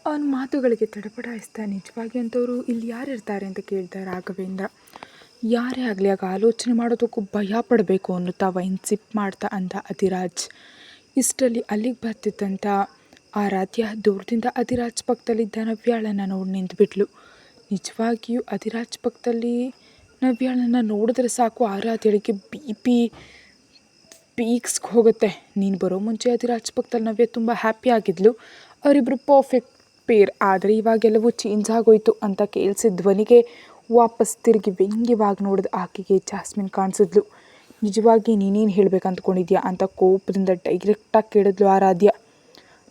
ಅವನ ಮಾತುಗಳಿಗೆ ತಡಪಡಾಯಿಸ್ತಾ ನಿಜವಾಗಿ ಅಂಥವ್ರು ಇಲ್ಲಿ ಯಾರಿರ್ತಾರೆ ಅಂತ ಕೇಳ್ದ ರಾಘವೇಂದ್ರ. ಯಾರೇ ಆಗಲಿ ಆಗ ಆಲೋಚನೆ ಮಾಡೋದಕ್ಕೂ ಭಯ ಪಡಬೇಕು ಅನ್ನುತ್ತಾ ವೈನ್ ಸಿಪ್ ಮಾಡ್ತಾ ಅಂದ ಅಧಿರಾಜ್. ಇಷ್ಟರಲ್ಲಿ ಅಲ್ಲಿಗೆ ಬರ್ತಿದ್ದಂಥ ಆರಾಧ್ಯ ದೂರದಿಂದ ಅಧಿರಾಜ್ ಪಕ್ಕದಲ್ಲಿದ್ದ ನವ್ಯಾಳನ್ನು ನೋಡಿ ನಿಂತುಬಿಟ್ಲು. ನಿಜವಾಗಿಯೂ ಅಧಿರಾಜ್ ಪಕ್ಕದಲ್ಲಿ ನವ್ಯಾಳನ್ನು ನೋಡಿದ್ರೆ ಸಾಕು ಆರಾಧ್ಯಳಿಗೆ BP ಪೀಕ್ಸ್ಗೆ ಹೋಗುತ್ತೆ. ನೀನು ಬರೋ ಮುಂಚೆ ಅಧಿರಾಜ್ ಪಕ್ಕದಲ್ಲಿ ನವ್ಯ ತುಂಬ ಹ್ಯಾಪಿ ಆಗಿದ್ಲು. ಅವರಿಬ್ಬರು ಪರ್ಫೆಕ್ಟ್ ಪೇರ್. ಆದರೆ ಇವಾಗೆಲ್ಲವೂ ಚೇಂಜ್ ಆಗೋಯ್ತು ಅಂತ ಕೇಳಿಸಿದ ಧ್ವನಿಗೆ ವಾಪಸ್ ತಿರುಗಿ ವ್ಯಂಗ್ಯವಾಗಿ ನೋಡಿದ ಆಕೆಗೆ ಜಾಸ್ಮಿನ್ ಕಾಣಿಸಿದ್ಲು. ನಿಜವಾಗಿ ನೀನೇನು ಹೇಳಬೇಕು ಅಂದ್ಕೊಂಡಿದ್ಯಾ ಅಂತ ಕೋಪದಿಂದ ಡೈರೆಕ್ಟಾಗಿ ಕೇಳಿದ್ಲು ಆರಾಧ್ಯ.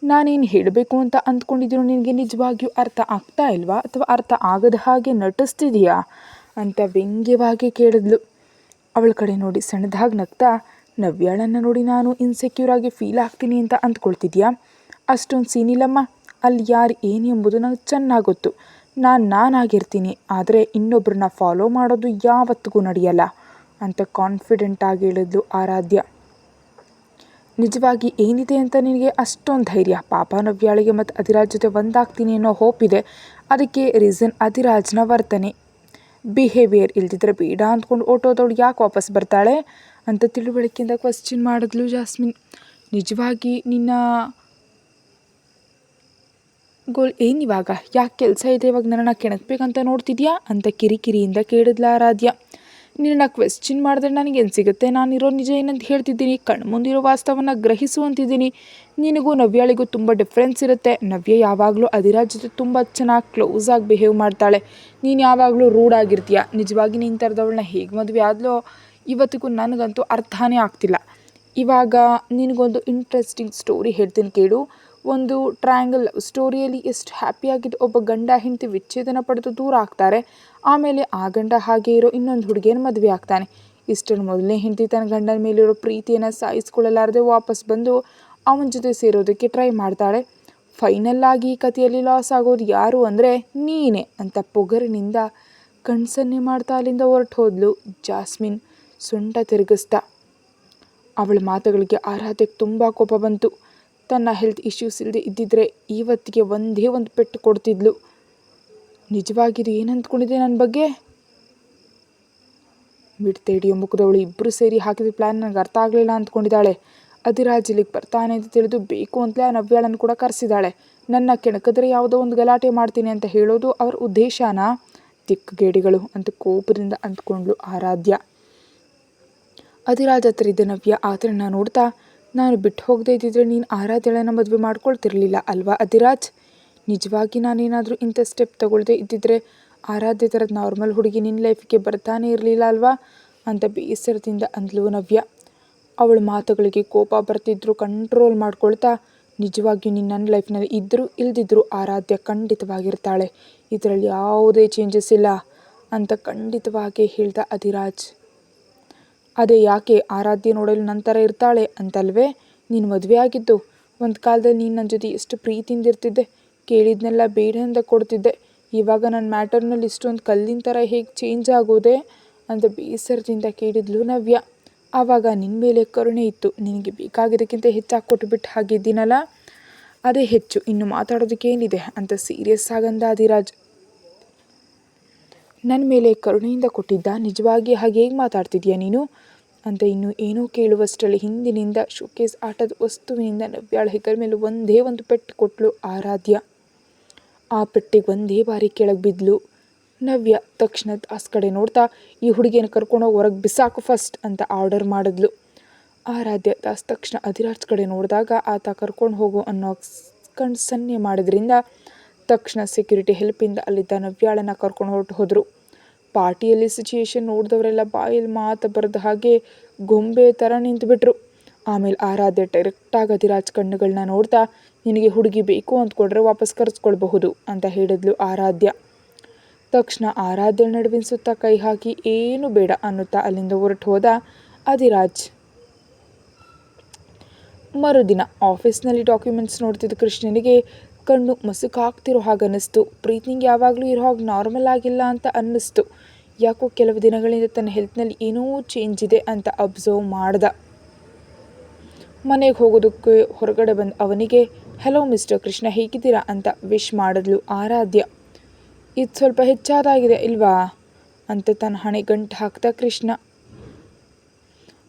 ನಾನೇನು ಹೇಳಬೇಕು ಅಂತ ಅಂದ್ಕೊಂಡಿದ್ದೀನೋ ನಿನಗೆ ನಿಜವಾಗಿಯೂ ಅರ್ಥ ಆಗ್ತಾ ಇಲ್ವಾ ಅಥವಾ ಅರ್ಥ ಆಗದ ಹಾಗೆ ನಟಿಸ್ತಿದೆಯಾ ಅಂತ ವ್ಯಂಗ್ಯವಾಗಿ ಕೇಳಿದ್ಲು. ಅವಳ ಕಡೆ ನೋಡಿ ಸಣ್ಣದಾಗಿ ನಗ್ತಾ, ನವ್ಯಾಳನ್ನು ನೋಡಿ ನಾನು ಇನ್ಸೆಕ್ಯೂರ್ ಆಗಿ ಫೀಲ್ ಆಗ್ತೀನಿ ಅಂತ ಅಂದ್ಕೊಳ್ತಿದ್ಯಾ? ಅಷ್ಟೊಂದು ಸೀನಿಲ್ಲಮ್ಮ. ಅಲ್ಲಿ ಯಾರು ಏನು ಎಂಬುದು ನಂಗೆ ಚೆನ್ನಾಗಿ ಗೊತ್ತು. ನಾನಾಗಿರ್ತೀನಿ, ಆದರೆ ಇನ್ನೊಬ್ಬರನ್ನ ಫಾಲೋ ಮಾಡೋದು ಯಾವತ್ತಿಗೂ ನಡೆಯಲ್ಲ ಅಂತ ಕಾನ್ಫಿಡೆಂಟಾಗಿ ಹೇಳಿದ್ಲು ಆರಾಧ್ಯ. ನಿಜವಾಗಿ ಏನಿದೆ ಅಂತ ನಿನಗೆ ಅಷ್ಟೊಂದು ಧೈರ್ಯ? ಪಾಪ ನವ್ಯಾಳಿಗೆ ಮತ್ತು ಅಧಿರಾಜ್ ಜೊತೆ ಒಂದಾಗ್ತೀನಿ ಅನ್ನೋ ಹೋಪ್ ಇದೆ. ಅದಕ್ಕೆ ರೀಸನ್ ಅಧಿರಾಜ್ನ ವರ್ತನೆ, ಬಿಹೇವಿಯರ್. ಇಲ್ದಿದ್ರೆ ಬೇಡ ಅಂದ್ಕೊಂಡು ಓಟೋದವಳು ಯಾಕೆ ವಾಪಸ್ ಬರ್ತಾಳೆ ಅಂತ ತಿಳುವಳಿಕೆಯಿಂದ ಕ್ವಶ್ಚನ್ ಮಾಡಿದ್ಲು ಜಾಸ್ಮಿನ್. ನಿಜವಾಗಿ ನಿನ್ನ ಗೋಲ್ ಏನಿವಾಗ? ಯಾಕೆ ಕೆಲಸ ಇದೆ ಇವಾಗ ನನ್ನನ್ನು ಕೆಣಕ್ಬೇಕಂತ ನೋಡ್ತಿದ್ಯಾ ಅಂತ ಕಿರಿಕಿರಿಯಿಂದ ಕೇಳಿದ್ಲ ಆರಾಧ್ಯ. ನಿನ್ನನ್ನು ಕ್ವೆಶ್ಚನ್ ಮಾಡಿದ್ರೆ ನನಗೇನು ಸಿಗುತ್ತೆ? ನಾನಿರೋ ನಿಜ ಏನಂತ ಹೇಳ್ತಿದ್ದೀನಿ, ಕಣ್ಮುಂದಿರೋ ವಾಸ್ತವನ ಗ್ರಹಿಸುವಂತಿದ್ದೀನಿ. ನಿನಗೂ ನವ್ಯಾಳಿಗೂ ತುಂಬ ಡಿಫ್ರೆನ್ಸ್ ಇರುತ್ತೆ. ನವ್ಯ ಯಾವಾಗಲೂ ಅಧಿರಾಜ್ ಜೊತೆ ತುಂಬ ಚೆನ್ನಾಗಿ ಕ್ಲೋಸಾಗಿ ಬಿಹೇವ್ ಮಾಡ್ತಾಳೆ. ನೀನು ಯಾವಾಗಲೂ ರೂಢಾಗಿರ್ತೀಯ. ನಿಜವಾಗಿ ನೀನು ಥರದವಳನ್ನ ಹೇಗೆ ಮದುವೆ ಆದಲೋ ಇವತ್ತಿಗೂ ನನಗಂತೂ ಅರ್ಥನೇ ಆಗ್ತಿಲ್ಲ. ಇವಾಗ ನಿನಗೊಂದು ಇಂಟ್ರೆಸ್ಟಿಂಗ್ ಸ್ಟೋರಿ ಹೇಳ್ತೀನಿ ಕೇಳು. ಒಂದು ಟ್ರಯಾಂಗಲ್ ಸ್ಟೋರಿಯಲ್ಲಿ ಎಷ್ಟು ಹ್ಯಾಪಿಯಾಗಿದ್ದು ಒಬ್ಬ ಗಂಡ ಹೆಂಡತಿ ವಿಚ್ಛೇದನ ಪಡೆದು ದೂರ ಆಗ್ತಾರೆ. ಆಮೇಲೆ ಆ ಗಂಡ ಹಾಗೆ ಇರೋ ಇನ್ನೊಂದು ಹುಡುಗಿಯನ್ನು ಮದುವೆ ಆಗ್ತಾನೆ. ಇಷ್ಟನ್ನು ಮೊದಲನೇ ಹೆಂಡತಿ ತನ್ನ ಗಂಡನ ಮೇಲಿರೋ ಪ್ರೀತಿಯನ್ನು ಸಾಯಿಸ್ಕೊಳ್ಳಲಾರದೆ ವಾಪಸ್ ಬಂದು ಅವನ ಜೊತೆ ಸೇರೋದಕ್ಕೆ ಟ್ರೈ ಮಾಡ್ತಾಳೆ. ಫೈನಲ್ಲಾಗಿ ಈ ಕಥೆಯಲ್ಲಿ ಲಾಸ್ ಆಗೋದು ಯಾರು ಅಂದರೆ ನೀನೇ ಅಂತ ಪೊಗರಿನಿಂದ ಕಣ್ಸನ್ನೆ ಮಾಡ್ತಾ ಅಲ್ಲಿಂದ ಹೊರಟು ಹೋದ್ಲು ಜಾಸ್ಮಿನ್ ಸೊಂಟ ತಿರುಗಿಸ್ತಾ. ಅವಳ ಮಾತುಗಳಿಗೆ ಆರಾಧ್ಯಕ್ಕೆ ತುಂಬ ಕೋಪ ಬಂತು. ತನ್ನ ಹೆಲ್ತ್ ಇಶ್ಯೂಸ್ ಇಲ್ಲದೆ ಇದ್ದಿದ್ರೆ ಇವತ್ತಿಗೆ ಒಂದೇ ಒಂದು ಪೆಟ್ಟು ಕೊಡ್ತಿದ್ಲು. ನಿಜವಾಗಿದು ಏನು ಅಂದ್ಕೊಂಡಿದೆ ನನ್ನ ಬಗ್ಗೆ? ಬಿಡ್ತೆ ಹಿಡಿಯೋ ಮುಖದವಳು ಇಬ್ಬರು ಸೇರಿ ಹಾಕಿದ ಪ್ಲ್ಯಾನ್ ನನಗೆ ಅರ್ಥ ಆಗಲಿಲ್ಲ ಅಂದ್ಕೊಂಡಿದ್ದಾಳೆ. ಅಧಿರಾಜ್ ಇಲ್ಲಿಗೆ ಬರ್ತಾನೆ ಅಂತ ತಿಳಿದು ಬೇಕು ಅಂತಲೇ ಆ ನವ್ಯಾಳನ್ನು ಕೂಡ ಕರೆಸಿದ್ದಾಳೆ. ನನ್ನ ಕೆಣಕಿದ್ರೆ ಯಾವುದೋ ಒಂದು ಗಲಾಟೆ ಮಾಡ್ತೀನಿ ಅಂತ ಹೇಳೋದು ಅವ್ರ ಉದ್ದೇಶನಾ? ದಿಕ್ಕುಗೇಡಿಗಳು ಅಂತ ಕೋಪದಿಂದ ಅಂದ್ಕೊಂಡ್ಲು ಆರಾಧ್ಯ. ಅಧಿರಾಜ್ ಹತ್ರ ಇದ್ದ ನವ್ಯ ಆತನನ್ನು ನೋಡ್ತಾ, ನಾನು ಬಿಟ್ಟು ಹೋಗದೆ ಇದ್ದಿದ್ರೆ ನೀನು ಆರಾಧ್ಯಳನ್ನು ಮದುವೆ ಮಾಡ್ಕೊಳ್ತಿರ್ಲಿಲ್ಲ ಅಲ್ವಾ ಅಧಿರಾಜ್? ನಿಜವಾಗಿ ನಾನೇನಾದರೂ ಇಂಥ ಸ್ಟೆಪ್ ತಗೊಳ್ಳದೆ ಇದ್ದಿದ್ರೆ ಆರಾಧ್ಯ ಥರದ ನಾರ್ಮಲ್ ಹುಡುಗಿ ನಿನ್ನ ಲೈಫಿಗೆ ಬರ್ತಾನೆ ಇರಲಿಲ್ಲ ಅಲ್ವಾ ಅಂತ ಬೇಸರದಿಂದ ಅಂದ್ಲು ನವ್ಯ. ಅವಳ ಮಾತುಗಳಿಗೆ ಕೋಪ ಬರ್ತಿದ್ರು ಕಂಟ್ರೋಲ್ ಮಾಡ್ಕೊಳ್ತಾ, ನಿಜವಾಗಿಯೂ ನೀನು ನನ್ನ ಲೈಫ್ನಲ್ಲಿ ಇದ್ದರೂ ಇಲ್ದಿದ್ರೂ ಆರಾಧ್ಯ ಖಂಡಿತವಾಗಿರ್ತಾಳೆ. ಇದರಲ್ಲಿ ಯಾವುದೇ ಚೇಂಜಸ್ ಇಲ್ಲ ಅಂತ ಖಂಡಿತವಾಗಿ ಹೇಳ್ದ ಅಧಿರಾಜ್. ಅದೇ ಯಾಕೆ? ಆರಾಧ್ಯ ನೋಡಲು ನಂತರ ಇರ್ತಾಳೆ ಅಂತಲ್ವೇ ನೀನು ಮದುವೆ ಆಗಿದ್ದು? ಒಂದು ಕಾಲದಲ್ಲಿ ನೀನು ನನ್ನ ಜೊತೆ ಎಷ್ಟು ಪ್ರೀತಿಯಿಂದ ಇರ್ತಿದ್ದೆ, ಕೇಳಿದ್ನೆಲ್ಲ ಬೇಡ ಅಂತ ಕೊಡ್ತಿದ್ದೆ. ಇವಾಗ ನನ್ನ ಮ್ಯಾಟರ್ನಲ್ಲಿ ಇಷ್ಟೊಂದು ಕಲ್ಲಿನ ಥರ ಹೇಗೆ ಚೇಂಜ್ ಆಗೋದೆ ಅಂತ ಬೇಸರದಿಂದ ಕೇಳಿದ್ಲು ನವ್ಯ. ಆವಾಗ ನಿನ್ನ ಮೇಲೆ ಕರುಣೆ ಇತ್ತು. ನಿನಗೆ ಬೇಕಾಗಿದ್ದಕ್ಕಿಂತ ಹೆಚ್ಚಾಗಿ ಕೊಟ್ಟುಬಿಟ್ಟು ಹಾಗಿದ್ದೀನಲ್ಲ, ಅದೇ ಹೆಚ್ಚು. ಇನ್ನು ಮಾತಾಡೋದಕ್ಕೆ ಏನಿದೆ ಅಂತ ಸೀರಿಯಸ್ ಆಗಂದ ಅಧಿರಾಜ್. ನನ್ನ ಮೇಲೆ ಕರುಣೆಯಿಂದ ಕೊಟ್ಟಿದ್ದ? ನಿಜವಾಗಿ ಹಾಗೆ ಹೇಗೆ ಮಾತಾಡ್ತಿದ್ಯಾ ನೀನು ಅಂತ ಇನ್ನೂ ಏನೋ ಕೇಳುವಷ್ಟರಲ್ಲಿ ಹಿಂದಿನಿಂದ ಶೋಕೇಸ್ ಆಟದ ವಸ್ತುವಿನಿಂದ ನವ್ಯಾಳ ಹೆಗಲ ಮೇಲೆ ಒಂದೇ ಒಂದು ಪೆಟ್ಟು ಕೊಟ್ಲು ಆರಾಧ್ಯ. ಆ ಪೆಟ್ಟಿಗೆ ಒಂದೇ ಬಾರಿ ಕೆಳಗೆ ಬಿದ್ಲು ನವ್ಯ. ತಕ್ಷಣ ದಾಸ್ ಕಡೆ ನೋಡ್ತಾ, ಈ ಹುಡುಗಿಯನ್ನು ಕರ್ಕೊಂಡೋಗಿ ಹೊರಗೆ ಬಿಸಾಕು ಫಸ್ಟ್ ಅಂತ ಆರ್ಡರ್ ಮಾಡಿದ್ಲು ಆರಾಧ್ಯ. ದಾಸ್ ತಕ್ಷಣ ಅಧಿರಾಜ್ ಕಡೆ ನೋಡಿದಾಗ ಆತ ಕರ್ಕೊಂಡು ಹೋಗು ಅನ್ನೋ ಕಣ್ ಸನ್ನೆ ಮಾಡಿದ್ರಿಂದ ತಕ್ಷಣ ಸೆಕ್ಯೂರಿಟಿ ಹೆಲ್ಪಿಂದ ಅಲ್ಲಿದ್ದ ನವ್ಯಾಳನ್ನು ಕರ್ಕೊಂಡು ಹೊರಟು ಹೋದರು. ಪಾರ್ಟಿಯಲ್ಲಿ ಸಿಚುಯೇಷನ್ ನೋಡಿದವರೆಲ್ಲ ಬಾಯಲ್ಲಿ ಮಾತು ಬರೆದ ಹಾಗೆ ಗೊಂಬೆ ಥರ ನಿಂತುಬಿಟ್ರು. ಆಮೇಲೆ ಆರಾಧ್ಯ ಡೈರೆಕ್ಟಾಗಿ ಅಧಿರಾಜ್ ಕಣ್ಣುಗಳನ್ನ ನೋಡ್ತಾ, ನಿನಗೆ ಹುಡುಗಿ ಬೇಕು ಅಂದ್ಕೊಂಡ್ರೆ ವಾಪಸ್ ಕರೆಸ್ಕೊಳ್ಬಹುದು ಅಂತ ಹೇಳಿದ್ಲು ಆರಾಧ್ಯ. ತಕ್ಷಣ ಆರಾಧ್ಯ ನಡುವಿನ ಸುತ್ತ ಕೈ ಹಾಕಿ ಏನು ಬೇಡ ಅನ್ನುತ್ತಾ ಅಲ್ಲಿಂದ ಹೊರಟು ಹೋದ ಅಧಿರಾಜ್. ಮರುದಿನ ಆಫೀಸ್ನಲ್ಲಿ ಡಾಕ್ಯುಮೆಂಟ್ಸ್ ನೋಡ್ತಿದ್ದ ಕೃಷ್ಣನಿಗೆ ಕಣ್ಣು ಮಸುಕಾಗ್ತಿರೋ ಹಾಗೆ ಅನ್ನಿಸ್ತು. ಬ್ರೀತಿಂಗ್ ಯಾವಾಗಲೂ ಇರೋ ಹಾಗೆ ನಾರ್ಮಲ್ ಆಗಿಲ್ಲ ಅಂತ ಅನ್ನಿಸ್ತು. ಯಾಕೋ ಕೆಲವು ದಿನಗಳಿಂದ ತನ್ನ ಹೆಲ್ತ್ನಲ್ಲಿ ಏನೋ ಚೇಂಜ್ ಇದೆ ಅಂತ ಅಬ್ಸರ್ವ್ ಮಾಡ್ದ. ಮನೆಗೆ ಹೋಗೋದಕ್ಕೆ ಹೊರಗಡೆ ಬಂದ ಅವನಿಗೆ ಹೆಲೋ ಮಿಸ್ಟರ್ ಕೃಷ್ಣ, ಹೇಗಿದ್ದೀರಾ ಅಂತ ವಿಶ್ ಮಾಡಿದ್ಲು ಆರಾಧ್ಯ. ಇದು ಸ್ವಲ್ಪ ಹೆಚ್ಚಾದಾಗಿದೆ ಇಲ್ವಾ ಅಂತ ತನ್ನ ಹಣೆ ಗಂಟು ಹಾಕ್ತಾ ಕೃಷ್ಣ.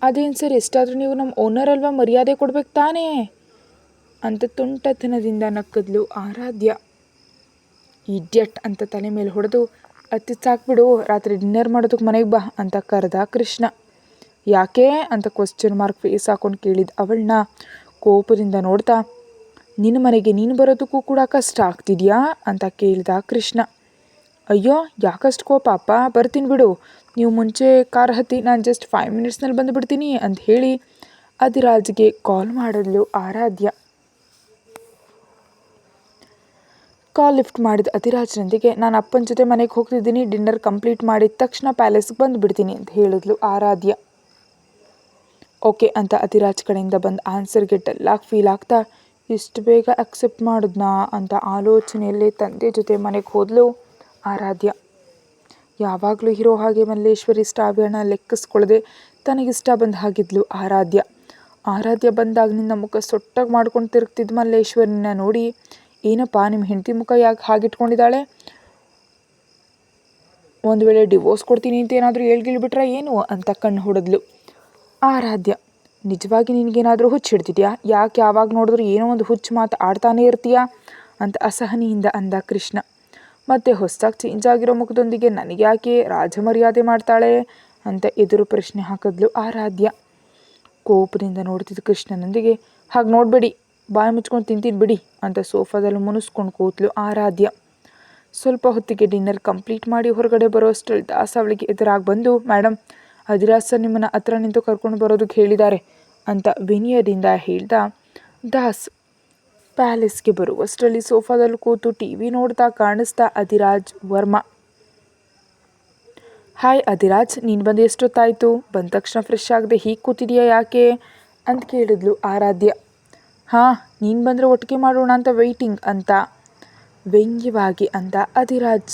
ಅದೇನು ಸರ್, ಎಷ್ಟಾದರೂ ನೀವು ನಮ್ಮ ಓನರ್ ಅಲ್ವಾ, ಮರ್ಯಾದೆ ಕೊಡ್ಬೇಕು ತಾನೇ ಅಂತ ತುಂಟತನದಿಂದ ನಕ್ಕದ್ಲು ಆರಾಧ್ಯ. ಇಡ್ಯಟ್ ಅಂತ ತಲೆ ಮೇಲೆ ಹೊಡೆದು, ಅತ್ತಿ ಸಾಕ್ಬಿಡು, ರಾತ್ರಿ ಡಿನ್ನರ್ ಮಾಡೋದಕ್ಕೆ ಮನೆಗೆ ಬಾ ಅಂತ ಕರೆದ ಕೃಷ್ಣ. ಯಾಕೆ ಅಂತ ಕ್ವಶನ್ ಮಾರ್ಕ್ ಫೇಸ್ ಹಾಕೊಂಡು ಕೇಳಿದ ಅವಳನ್ನ ಕೋಪದಿಂದ ನೋಡ್ತಾ, ನಿನ್ನ ಮನೆಗೆ ನೀನು ಬರೋದಕ್ಕೂ ಕೂಡ ಕಷ್ಟ ಆಗ್ತಿದ್ಯಾ ಅಂತ ಕೇಳಿದ ಕೃಷ್ಣ. ಅಯ್ಯೋ ಯಾಕಷ್ಟು ಕೋಪ ಅಪ್ಪ, ಬರ್ತೀನಿ ಬಿಡು, ನೀವು ಮುಂಚೆ ಕಾರ್ ಹತ್ತಿ, ನಾನು ಜಸ್ಟ್ 5 ಮಿನಿಟ್ಸ್ನಲ್ಲಿ ಬಂದುಬಿಡ್ತೀನಿ ಅಂತ ಹೇಳಿ ಅಧಿರಾಜ್ಗೆ ಕಾಲ್ ಮಾಡಿದ್ಲು ಆರಾಧ್ಯ. ಕಾಲ್ ಲಿಫ್ಟ್ ಮಾಡಿದ ಅಧಿರಾಜ್ನೊಂದಿಗೆ, ನಾನು ಅಪ್ಪನ ಜೊತೆ ಮನೆಗೆ ಹೋಗ್ತಿದ್ದೀನಿ, ಡಿನ್ನರ್ ಕಂಪ್ಲೀಟ್ ಮಾಡಿದ ತಕ್ಷಣ ಪ್ಯಾಲೇಸ್ಗೆ ಬಂದುಬಿಡ್ತೀನಿ ಅಂತ ಹೇಳಿದ್ಲು ಆರಾಧ್ಯ. ಓಕೆ ಅಂತ ಅಧಿರಾಜ್ ಕಡೆಯಿಂದ ಬಂದ ಆನ್ಸರ್ಗೆ ಡಲ್ಲಾಗಿ ಫೀಲ್ ಆಗ್ತಾ, ಇಷ್ಟು ಬೇಗ ಅಕ್ಸೆಪ್ಟ್ ಮಾಡಿದ್ನಾ ಅಂತ ಆಲೋಚನೆಯಲ್ಲೇ ತಂದೆ ಜೊತೆ ಮನೆಗೆ ಹೋದ್ಲು ಆರಾಧ್ಯ. ಯಾವಾಗಲೂ ಹೀರೋ ಹಾಗೆ ಮಲ್ಲೇಶ್ವರಿ ಸ್ಟಾವ್ಯನ ಲೆಕ್ಕಿಸ್ಕೊಳ್ಳದೆ ತನಗಿಷ್ಟ ಬಂದ ಹಾಗಿದ್ಲು ಆರಾಧ್ಯ. ಆರಾಧ್ಯ ಬಂದಾಗಿನಿಂದ ಮುಖ ಸೊಟ್ಟಾಗಿ ಮಾಡ್ಕೊಂಡು ತಿರುಗ್ತಿದ್ದ ಮಲ್ಲೇಶ್ವರಿನ ನೋಡಿ, ಏನಪ್ಪ ನಿಮ್ಮ ಹೆಂಡತಿ ಮುಖ ಯಾಕೆ ಹಾಗಿಟ್ಕೊಂಡಿದ್ದಾಳೆ, ಒಂದು ವೇಳೆ ಡಿವೋರ್ಸ್ ಕೊಡ್ತೀನಿ ಅಂತ ಏನಾದರೂ ಹೇಳ್ಗಿಳ್ಬಿಟ್ರೆ ಏನು ಅಂತ ಕಣ್ಣು ಹೊಡೆದ್ಲು ಆರಾಧ್ಯ. ನಿಜವಾಗಿ ನಿನಗೇನಾದರೂ ಹುಚ್ಚು ಹಿಡ್ತಿದ್ಯಾ, ಯಾಕೆ ಯಾವಾಗ ನೋಡಿದ್ರು ಏನೋ ಒಂದು ಹುಚ್ಚು ಮಾತು ಆಡ್ತಾನೇ ಇರ್ತೀಯಾ ಅಂತ ಅಸಹನೆಯಿಂದ ಅಂದ ಕೃಷ್ಣ. ಮತ್ತು ಹೊಸದಾಗಿ ಚೇಂಜ್ ಆಗಿರೋ ಮುಖದೊಂದಿಗೆ ನನಗೆ ಯಾಕೆ ರಾಜಮರ್ಯಾದೆ ಮಾಡ್ತಾಳೆ ಅಂತ ಎದುರು ಪ್ರಶ್ನೆ ಹಾಕಿದ್ಲು ಆರಾಧ್ಯ. ಕೋಪದಿಂದ ನೋಡ್ತಿದ್ದ ಕೃಷ್ಣನೊಂದಿಗೆ, ಹಾಗೆ ನೋಡಬೇಡಿ, ಬಾಯಿ ಮುಚ್ಕೊಂಡು ತಿಂತೀನಿ ಬಿಡಿ ಅಂತ ಸೋಫಾದಲ್ಲಿ ಮುನಿಸ್ಕೊಂಡು ಕೂತ್ಲು ಆರಾಧ್ಯ. ಸ್ವಲ್ಪ ಹೊತ್ತಿಗೆ ಡಿನ್ನರ್ ಕಂಪ್ಲೀಟ್ ಮಾಡಿ ಹೊರಗಡೆ ಬರೋ ಅಷ್ಟರಲ್ಲಿ ದಾಸ್ ಅವಳಿಗೆ ಎದುರಾಗಿ ಬಂದು, ಮೇಡಮ್, ಅಧಿರಾಜ್ ಸರ್ ನಿಮ್ಮನ್ನು ಹತ್ರ ನಿಂತು ಕರ್ಕೊಂಡು ಬರೋದಕ್ಕೆ ಹೇಳಿದ್ದಾರೆ ಅಂತ ವಿನಯದಿಂದ ಹೇಳ್ದ ದಾಸ್. ಪ್ಯಾಲೇಸ್ಗೆ ಬರುವಷ್ಟರಲ್ಲಿ ಸೋಫಾದಲ್ಲಿ ಕೂತು ಟಿವಿ ನೋಡ್ತಾ ಕಾಣಿಸ್ತಾ ಅಧಿರಾಜ್ ವರ್ಮಾ. ಹಾಯ್ ಅಧಿರಾಜ್, ನೀನು ಬಂದು ಎಷ್ಟೊತ್ತಾಯಿತು, ಬಂದ ತಕ್ಷಣ ಫ್ರೆಶ್ ಆಗದೆ ಹೀಗೆ ಕೂತಿದೆಯಾ ಯಾಕೆ ಅಂತ ಕೇಳಿದ್ಲು ಆರಾಧ್ಯ. ಹಾಂ, ನೀನು ಬಂದರೆ ಒಟ್ಟಿಗೆ ಮಾಡೋಣ ಅಂತ ವೆಯ್ಟಿಂಗ್ ಅಂತ ವ್ಯಂಗ್ಯವಾಗಿ ಅಂದ ಅಧಿರಾಜ್.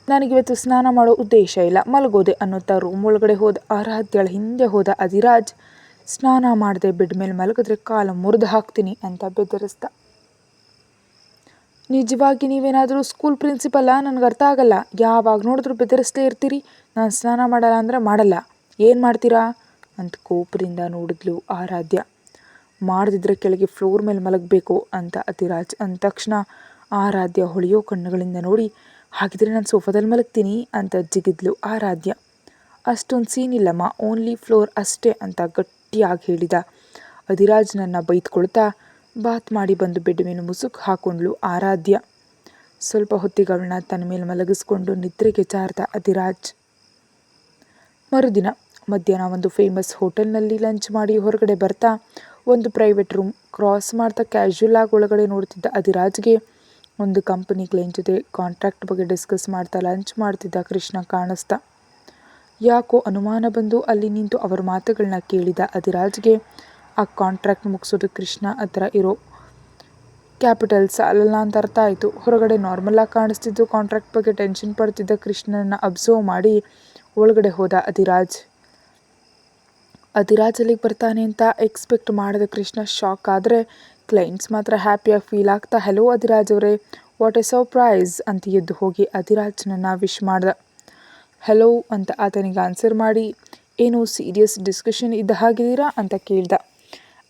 ನನಗಿವತ್ತು ಸ್ನಾನ ಮಾಡೋ ಉದ್ದೇಶ ಇಲ್ಲ, ಮಲಗೋದೆ ಅನ್ನುತ್ತಾ ರೂಮ್ ಒಳಗಡೆ ಹೋದ ಆರಾಧ್ಯಳ ಹಿಂದೆ ಹೋದ ಅಧಿರಾಜ್. ಸ್ನಾನ ಮಾಡದೆ ಬೆಡ್ ಮೇಲೆ ಮಲಗಿದ್ರೆ ಕಾಲ ಮುರಿದು ಹಾಕ್ತೀನಿ ಅಂತ ಬೆದರಿಸ್ದ. ನಿಜವಾಗಿ ನೀವೇನಾದರೂ ಸ್ಕೂಲ್ ಪ್ರಿನ್ಸಿಪಲ್ಲ, ನನಗೆ ಅರ್ಥ ಆಗಲ್ಲ, ಯಾವಾಗ ನೋಡಿದ್ರೂ ಬೆದರಿಸ್ತೇ ಇರ್ತೀರಿ, ನಾನು ಸ್ನಾನ ಮಾಡಲ್ಲ ಅಂದರೆ ಮಾಡಲ್ಲ, ಏನು ಮಾಡ್ತೀರಾ ಅಂತ ಕೋಪದಿಂದ ನೋಡಿದ್ಲು ಆರಾಧ್ಯ. ಮಾಡದಿದ್ರೆ ಕೆಳಗೆ ಫ್ಲೋರ್ ಮೇಲೆ ಮಲಗಬೇಕು ಅಂತ ಅಧಿರಾಜ್ ಅಂದ ತಕ್ಷಣ ಆರಾಧ್ಯ ಹೊಳೆಯೋ ಕಣ್ಣುಗಳಿಂದ ನೋಡಿ, ಹಾಗಿದ್ರೆ ನಾನು ಸೋಫಾದಲ್ಲಿ ಮಲಗ್ತೀನಿ ಅಂತ ಜಿಗಿದ್ಲು ಆರಾಧ್ಯ. ಅಷ್ಟೊಂದು ಸೀನ್ ಇಲ್ಲಮ್ಮ, ಓನ್ಲಿ ಫ್ಲೋರ್ ಅಷ್ಟೇ ಅಂತ ಗಟ್ಟಿಯಾಗಿ ಹೇಳಿದ ಅಧಿರಾಜ್. ನನ್ನ ಬೈದ್ಕೊಳ್ತಾ ಬಾತ್ ಮಾಡಿ ಬಂದು ಬೆಡ್ ಮೇಲೆ ಮುಸುಕು ಹಾಕೊಂಡ್ಲು ಆರಾಧ್ಯ. ಸ್ವಲ್ಪ ಹೊತ್ತಿಗೆ ಅವಳನ್ನ ತನ್ನ ಮೇಲೆ ಮಲಗಿಸ್ಕೊಂಡು ನಿದ್ರೆಗೆ ಜಾರ್ದ ಅಧಿರಾಜ್. ಮರುದಿನ ಮಧ್ಯಾಹ್ನ ಒಂದು ಫೇಮಸ್ ಹೋಟೆಲ್ನಲ್ಲಿ ಲಂಚ್ ಮಾಡಿ ಹೊರಗಡೆ ಬರ್ತಾ ಒಂದು ಪ್ರೈವೇಟ್ ರೂಮ್ ಕ್ರಾಸ್ ಮಾಡ್ತಾ ಕ್ಯಾಶುಯಲ್ ಆಗಿ ಒಳಗಡೆ ನೋಡ್ತಿದ್ದ ಅಧಿರಾಜ್ಗೆ ಒಂದು ಕಂಪನಿ ಕ್ಲೈಂಟ್ ಜೊತೆ ಕಾಂಟ್ರಾಕ್ಟ್ ಬಗ್ಗೆ ಡಿಸ್ಕಸ್ ಮಾಡ್ತಾ ಲಂಚ್ ಮಾಡ್ತಿದ್ದ ಕೃಷ್ಣ ಕಾಣಿಸ್ತಾ. ಯಾಕೋ ಅನುಮಾನ ಬಂದು ಅಲ್ಲಿ ನಿಂತು ಅವರ ಮಾತುಗಳನ್ನ ಕೇಳಿದ ಅಧಿರಾಜ್ಗೆ ಆ ಕಾಂಟ್ರಾಕ್ಟ್ ಮುಗಿಸೋದು ಕೃಷ್ಣ ಹತ್ರ ಇರೋ ಕ್ಯಾಪಿಟಲ್ ಸಾಲಲ್ಲ ಅಂತ ಅರ್ಥ ಆಯಿತು. ಹೊರಗಡೆ ನಾರ್ಮಲಾಗಿ ಕಾಣಿಸ್ತಿದ್ದು ಕಾಂಟ್ರಾಕ್ಟ್ ಬಗ್ಗೆ ಟೆನ್ಷನ್ ಪಡ್ತಿದ್ದ ಕೃಷ್ಣನ ಅಬ್ಸರ್ವ್ ಮಾಡಿ ಒಳಗಡೆ ಹೋದ ಅಧಿರಾಜ್. ಅಲ್ಲಿಗೆ ಬರ್ತಾನೆ ಅಂತ ಎಕ್ಸ್ಪೆಕ್ಟ್ ಮಾಡಿದ ಕೃಷ್ಣ ಶಾಕ್ ಆದರೆ ಕ್ಲೈಂಟ್ಸ್ ಮಾತ್ರ ಹ್ಯಾಪಿಯಾಗಿ ಫೀಲ್ ಆಗ್ತಾ, ಹೆಲೋ ಅಧಿರಾಜ್ ಅವರೇ, ವಾಟ್ ಎ ಸರ್ಪ್ರೈಸ್ ಅಂತ ಎದ್ದು ಹೋಗಿ ಅಧಿರಾಜ್ನನ್ನು ವಿಶ್ ಮಾಡ್ದ. ಹೆಲೋ ಅಂತ ಆತನಿಗೆ ಆನ್ಸರ್ ಮಾಡಿ, ಏನು ಸೀರಿಯಸ್ ಡಿಸ್ಕಷನ್ ಇದ್ದ ಹಾಗಿದ್ದೀರಾ ಅಂತ ಕೇಳ್ದ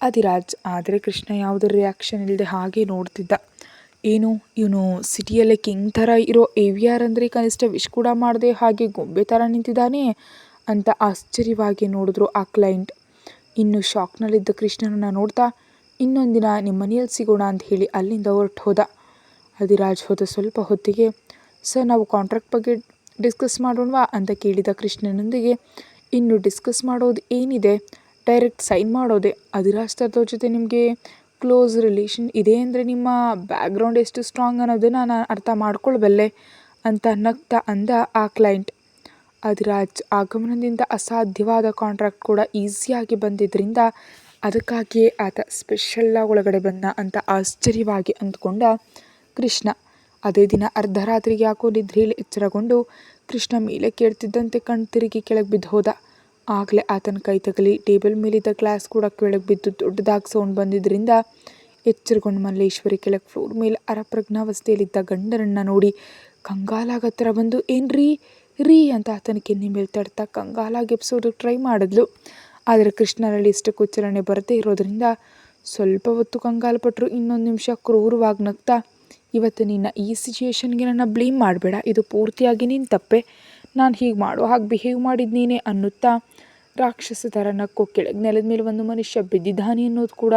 ಅಧಿರಾಜ್. ಆದರೆ ಕೃಷ್ಣ ಯಾವುದೇ ರಿಯಾಕ್ಷನ್ ಇಲ್ಲದೆ ಹಾಗೆ ನೋಡ್ತಿದ್ದ. ಏನು ಇವನು ಸಿಟಿಯಲ್ಲೇ ಕಿಂಗ್ ಥರ ಇರೋ AVR ಅಂದರೆ ಕನಿಷ್ಠ ವಿಶ್ ಕೂಡ ಮಾಡದೆ ಹಾಗೆ ಗೊಂಬೆ ಥರ ನಿಂತಿದ್ದಾನೆ ಅಂತ ಆಶ್ಚರ್ಯವಾಗಿ ನೋಡಿದ್ರು ಆ ಕ್ಲೈಂಟ್. ಇನ್ನು ಶಾಕ್ನಲ್ಲಿದ್ದ ಕೃಷ್ಣನನ್ನು ನೋಡ್ತಾ, ಇನ್ನೊಂದಿನ ನಿಮ್ಮ ಮನೆಯಲ್ಲಿ ಸಿಗೋಣ ಅಂತ ಹೇಳಿ ಅಲ್ಲಿಂದ ಹೊರಟು ಹೋದ. ಅಧಿರಾಜ್ ಹೋದ ಸ್ವಲ್ಪ ಹೊತ್ತಿಗೆ, ಸರ್ ನಾವು ಕಾಂಟ್ರಾಕ್ಟ್ ಬಗ್ಗೆ ಡಿಸ್ಕಸ್ ಮಾಡೋಣವಾ ಅಂತ ಕೇಳಿದ ಕೃಷ್ಣನೊಂದಿಗೆ. ಇನ್ನು ಡಿಸ್ಕಸ್ ಮಾಡೋದು ಏನಿದೆ, ಡೈರೆಕ್ಟ್ ಸೈನ್ ಮಾಡೋದೆ. ಅಧಿರಾಜ್ ತರ್ದವ್ರ ಜೊತೆ ನಿಮಗೆ ಕ್ಲೋಸ್ ರಿಲೇಷನ್ ಇದೆ ಅಂದರೆ ನಿಮ್ಮ ಬ್ಯಾಕ್ಗ್ರೌಂಡ್ ಎಷ್ಟು ಸ್ಟ್ರಾಂಗ್ ಅನ್ನೋದನ್ನು ನಾನು ಅರ್ಥ ಮಾಡ್ಕೊಳ್ಬಲ್ಲೆ ಅಂತ ನಗ್ತಾ ಅಂದ ಆ ಕ್ಲೈಂಟ್. ಅಧಿರಾಜ್ ಆಗಮನದಿಂದ ಅಸಾಧ್ಯವಾದ ಕಾಂಟ್ರಾಕ್ಟ್ ಕೂಡ ಈಸಿಯಾಗಿ ಬಂದಿದ್ದರಿಂದ ಅದಕ್ಕಾಗಿಯೇ ಆತ ಸ್ಪೆಷಲ್ಲಾಗಿ ಒಳಗಡೆ ಬಂದ ಅಂತ ಆಶ್ಚರ್ಯವಾಗಿ ಅಂದ್ಕೊಂಡ ಕೃಷ್ಣ. ಅದೇ ದಿನ ಅರ್ಧರಾತ್ರಿಗೆ ಯಾಕೋ ನಿದ್ರೆಯಲ್ಲಿ ಎಚ್ಚರಗೊಂಡು ಕೃಷ್ಣ ಮೇಲೆ ಕೇಳ್ತಿದ್ದಂತೆ ಕಣ್ ತಿರುಗಿ ಕೆಳಗೆ ಬಿದ್ದು ಹೋದ. ಆಗಲೇ ಆತನ ಕೈ ತಗಲಿ ಟೇಬಲ್ ಮೇಲಿದ್ದ ಗ್ಲಾಸ್ ಕೂಡ ಕೆಳಗೆ ಬಿದ್ದು ದೊಡ್ಡದಾಗಿ ಸೌಂಡ್ ಬಂದಿದ್ದರಿಂದ ಎಚ್ಚರಗೊಂಡು ಮಲ್ಲೇಶ್ವರಿ ಕೆಳಗೆ ಫ್ಲೋರ್ ಮೇಲೆ ಅರಪ್ರಜ್ಞಾವಸ್ಥೆಯಲ್ಲಿದ್ದ ಗಂಡನನ್ನು ನೋಡಿ ಕಂಗಾಲಾಗ ಹತ್ರ ಬಂದು ಏನ್ರೀ ರೀ ಅಂತ ಆತನ ಕೆನ್ನೆ ಮೇಲೆ ತಡ್ತಾ ಕಂಗಾಲಾಗಿ ಎಬ್ಸೋದಕ್ಕೆ ಟ್ರೈ ಮಾಡಿದ್ಲು. ಆದರೆ ಕೃಷ್ಣನಲ್ಲಿ ಇಷ್ಟಕ್ಕೂ ಚಲನೆ ಬರದೇ ಇರೋದ್ರಿಂದ ಸ್ವಲ್ಪ ಹೊತ್ತು ಕಂಗಾಲಪಟ್ಟರು. ಇನ್ನೊಂದು ನಿಮಿಷ ಕ್ರೂರವಾಗಿ ನಗ್ತಾ, ಇವತ್ತು ನಿನ್ನ ಈ ಸಿಚುಯೇಷನ್ಗೆ ನನ್ನ ಬ್ಲೇಮ್ ಮಾಡಬೇಡ, ಇದು ಪೂರ್ತಿಯಾಗಿ ನಿನ್ನ ತಪ್ಪೆ, ನಾನು ಹೀಗೆ ಮಾಡೋ ಹಾಗೆ ಬಿಹೇವ್ ಮಾಡಿದ್ನೀನೆ ಅನ್ನುತ್ತಾ ರಾಕ್ಷಸ ಥರ ನಕ್ಕು ಕೆಳಗೆ ನೆಲದ ಮೇಲೆ ಒಂದು ಮನುಷ್ಯ ಬಿದ್ದಿದ್ದಾನೆ ಅನ್ನೋದು ಕೂಡ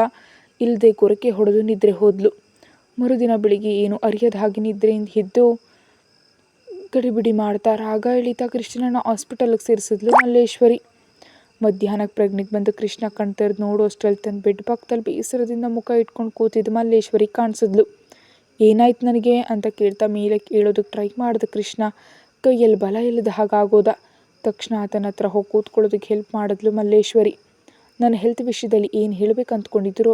ಇಲ್ಲದೆ ಗೊರಕೆ ಹೊಡೆದು ನಿದ್ರೆ ಹೋದ್ಲು. ಮರುದಿನ ಬೆಳಿಗ್ಗೆ ಏನು ಅರಿಯದ ಹಾಗೆ ನಿದ್ರೆಯಿಂದ ಎದ್ದು ಗಡಿಬಿಡಿ ಮಾಡ್ತಾ ರಾಗ ಎಳಿತಾ ಕೃಷ್ಣನ ಹಾಸ್ಪಿಟಲ್ಗೆ ಸೇರಿಸಿದ್ಲು ಮಲ್ಲೇಶ್ವರಿ. ಮಧ್ಯಾಹ್ನಕ್ಕೆ ಪ್ರಜ್ಞೆಗೆ ಬಂದು ಕೃಷ್ಣ ಕಣ್ತೆರೆದು ನೋಡೋ ಅಷ್ಟರಲ್ಲಿ ತನ್ನ ಬೆಡ್ ಪಕ್ಕದಲ್ಲಿ ಬೇಸರದಿಂದ ಮುಖ ಇಟ್ಕೊಂಡು ಕೂತಿದ್ದು ಮಲ್ಲೇಶ್ವರಿ ಕಾಣಿಸಿದ್ಲು. ಏನಾಯ್ತು ನನಗೆ ಅಂತ ಕೇಳ್ತಾ ಮೇಲೆ ಕೇಳೋದಕ್ಕೆ ಟ್ರೈ ಮಾಡಿದ ಕೃಷ್ಣ ಕೈಯಲ್ಲಿ ಬಲ ಇಲ್ಲದ ಹಾಗಾಗೋದ. ತಕ್ಷಣ ಆತನ ಹತ್ರ ಹೋಗಿ ಕೂತ್ಕೊಳ್ಳೋದಕ್ಕೆ ಹೆಲ್ಪ್ ಮಾಡಿದ್ಲು ಮಲ್ಲೇಶ್ವರಿ. ನನ್ನ ಹೆಲ್ತ್ ವಿಷಯದಲ್ಲಿ ಏನು ಹೇಳಬೇಕು ಅಂದ್ಕೊಂಡಿದ್ರು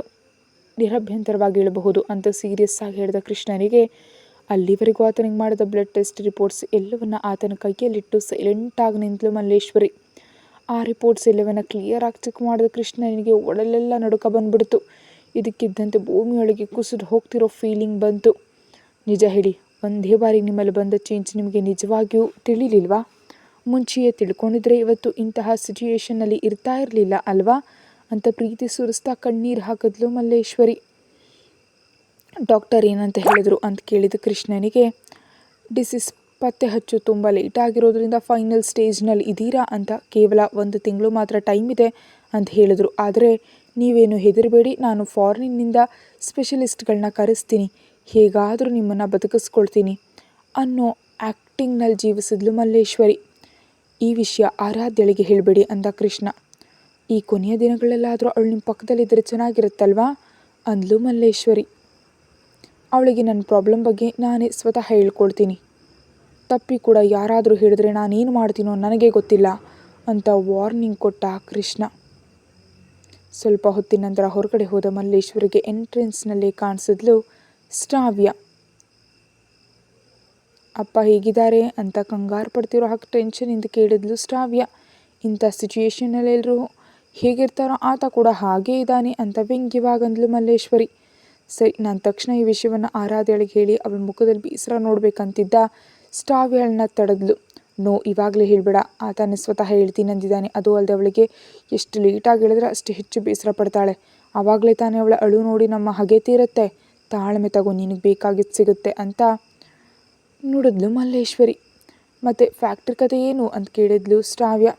ನಿರಭ್ಯಂತರವಾಗಿ ಹೇಳಬಹುದು ಅಂತ ಸೀರಿಯಸ್ ಆಗಿ ಹೇಳಿದ ಕೃಷ್ಣನಿಗೆ ಅಲ್ಲಿವರೆಗೂ ಆತನಿಗೆ ಮಾಡಿದ ಬ್ಲಡ್ ಟೆಸ್ಟ್ ರಿಪೋರ್ಟ್ಸ್ ಎಲ್ಲವನ್ನ ಆತನ ಕೈಯಲ್ಲಿಟ್ಟು ಸೈಲೆಂಟಾಗಿ ನಿಂತಲು ಮಲ್ಲೇಶ್ವರಿ. ಆ ರಿಪೋರ್ಟ್ಸ್ ಎಲ್ಲವನ್ನ ಕ್ಲಿಯರಾಗಿ ಚೆಕ್ ಮಾಡಿದ ಕೃಷ್ಣನಿಗೆ ಒಡಲೆಲ್ಲ ನಡುಕ ಬಂದ್ಬಿಡ್ತು. ಇದಕ್ಕಿದ್ದಂತೆ ಭೂಮಿಯೊಳಗೆ ಕುಸಿದು ಹೋಗ್ತಿರೋ ಫೀಲಿಂಗ್ ಬಂತು. ನಿಜ ಹೇಳಿ, ಒಂದೇ ಬಾರಿ ನಿಮ್ಮಲ್ಲಿ ಬಂದ ಚೇಂಜ್ ನಿಮಗೆ ನಿಜವಾಗಿಯೂ ತಿಳಿಲಿಲ್ವಾ? ಮುಂಚೆಯೇ ತಿಳ್ಕೊಂಡಿದ್ರೆ ಇವತ್ತು ಇಂತಹ ಸಿಚುಯೇಷನ್ನಲ್ಲಿ ಇರ್ತಾ ಇರಲಿಲ್ಲ ಅಲ್ವಾ ಅಂತ ಪ್ರೀತಿ ಸುರಿಸ್ತಾ ಕಣ್ಣೀರು ಹಾಕಿದ್ಲು ಮಲ್ಲೇಶ್ವರಿ. ಡಾಕ್ಟರ್ ಏನಂತ ಹೇಳಿದ್ರು ಅಂತ ಕೇಳಿದ ಕೃಷ್ಣನಿಗೆ ಡಿಸೀಸ್ ಪತ್ತೆ ಹಚ್ಚು ತುಂಬ ಲೇಟ್ ಆಗಿರೋದ್ರಿಂದ ಫೈನಲ್ ಸ್ಟೇಜ್ನಲ್ಲಿ ಇದ್ದೀರಾ ಅಂತ, ಕೇವಲ 1 ತಿಂಗಳು ಮಾತ್ರ ಟೈಮ್ ಇದೆ ಅಂತ ಹೇಳಿದ್ರು. ಆದರೆ ನೀವೇನು ಹೆದರಬೇಡಿ, ನಾನು ಫಾರಿನ್ನಿಂದ ಸ್ಪೆಷಲಿಸ್ಟ್ಗಳನ್ನ ಕರೆಸ್ತೀನಿ, ಹೇಗಾದರೂ ನಿಮ್ಮನ್ನು ಬದುಕಿಸ್ಕೊಳ್ತೀನಿ ಅನ್ನೋ ಆ್ಯಕ್ಟಿಂಗ್ನಲ್ಲಿ ಜೀವಿಸಿದ್ಲು ಮಲ್ಲೇಶ್ವರಿ. ಈ ವಿಷಯ ಆರಾಧ್ಯಳಿಗೆ ಹೇಳಬೇಡಿ ಅಂದ ಕೃಷ್ಣ. ಈ ಕೊನೆಯ ದಿನಗಳಲ್ಲಾದರೂ ಅವಳು ನಿಮ್ಮ ಪಕ್ಕದಲ್ಲಿದ್ದರೆ ಚೆನ್ನಾಗಿರುತ್ತಲ್ವಾ ಅಂದ್ಲು ಮಲ್ಲೇಶ್ವರಿ. ಅವಳಿಗೆ ನನ್ನ ಪ್ರಾಬ್ಲಮ್ ಬಗ್ಗೆ ನಾನೇ ಸ್ವತಃ ಹೇಳ್ಕೊಳ್ತೀನಿ, ತಪ್ಪಿ ಕೂಡ ಯಾರಾದರೂ ಹೇಳಿದ್ರೆ ನಾನೇನು ಮಾಡ್ತೀನೋ ನನಗೆ ಗೊತ್ತಿಲ್ಲ ಅಂತ ವಾರ್ನಿಂಗ್ ಕೊಟ್ಟ ಕೃಷ್ಣ. ಸ್ವಲ್ಪ ಹೊತ್ತಿನ ನಂತರ ಹೊರಗಡೆ ಹೋದ ಮಲ್ಲೇಶ್ವರಿಗೆ ಎಂಟ್ರೆನ್ಸ್ನಲ್ಲೇ ಕಾಣಿಸಿದ್ಲು ಶ್ರಾವ್ಯ. ಅಪ್ಪ ಹೇಗಿದ್ದಾರೆ ಅಂತ ಕಂಗಾರು ಪಡ್ತಿರೋ ಹಾಗೆ ಟೆನ್ಷನಿಂದ ಕೇಳಿದ್ಲು ಶ್ರಾವ್ಯ. ಇಂಥ ಸಿಚುಯೇಷನಲ್ಲಿ ಎಲ್ಲರೂ ಹೇಗಿರ್ತಾರೋ ಆತ ಕೂಡ ಹಾಗೇ ಇದ್ದಾನೆ ಅಂತ ವ್ಯಂಗ್ಯವಾಗಂದ್ಲು ಮಲ್ಲೇಶ್ವರಿ. ಸರಿ, ನಾನು ತಕ್ಷಣ ಈ ವಿಷಯವನ್ನು ಆರಾಧ್ಯಳಿಗೆ ಹೇಳಿ ಅವಳ ಮುಖದಲ್ಲಿ ಬೇಸರ ನೋಡ್ಬೇಕಂತಿದ್ದ ಶ್ರಾವ್ಯಳನ್ನ ತಡೆದ್ಲು. ನೋ, ಇವಾಗಲೇ ಹೇಳಬೇಡ, ಆತನೇ ಸ್ವತಃ ಹೇಳ್ತೀನಿ ಅಂದಿದ್ದಾನೆ. ಅದು ಅಲ್ಲದೆ ಅವಳಿಗೆ ಎಷ್ಟು ಲೇಟಾಗಿ ಹೇಳಿದ್ರೆ ಅಷ್ಟು ಹೆಚ್ಚು ಬೇಸರ ಪಡ್ತಾಳೆ. ಆವಾಗಲೇ ತಾನೇ ಅವಳ ಅಳು ನೋಡಿ ನಮ್ಮ ಹಾಗೆ ತೀರುತ್ತೆ. ತಾಳ್ಮೆ ತಗೋ, ನಿನಗೆ ಬೇಕಾಗಿದ್ದು ಸಿಗುತ್ತೆ ಅಂತ ನುಡಿದ್ಲು ಮಲ್ಲೇಶ್ವರಿ. ಮತ್ತು ಫ್ಯಾಕ್ಟ್ರಿ ಕತೆ ಏನು ಅಂತ ಕೇಳಿದ್ಲು ಶ್ರಾವ್ಯ.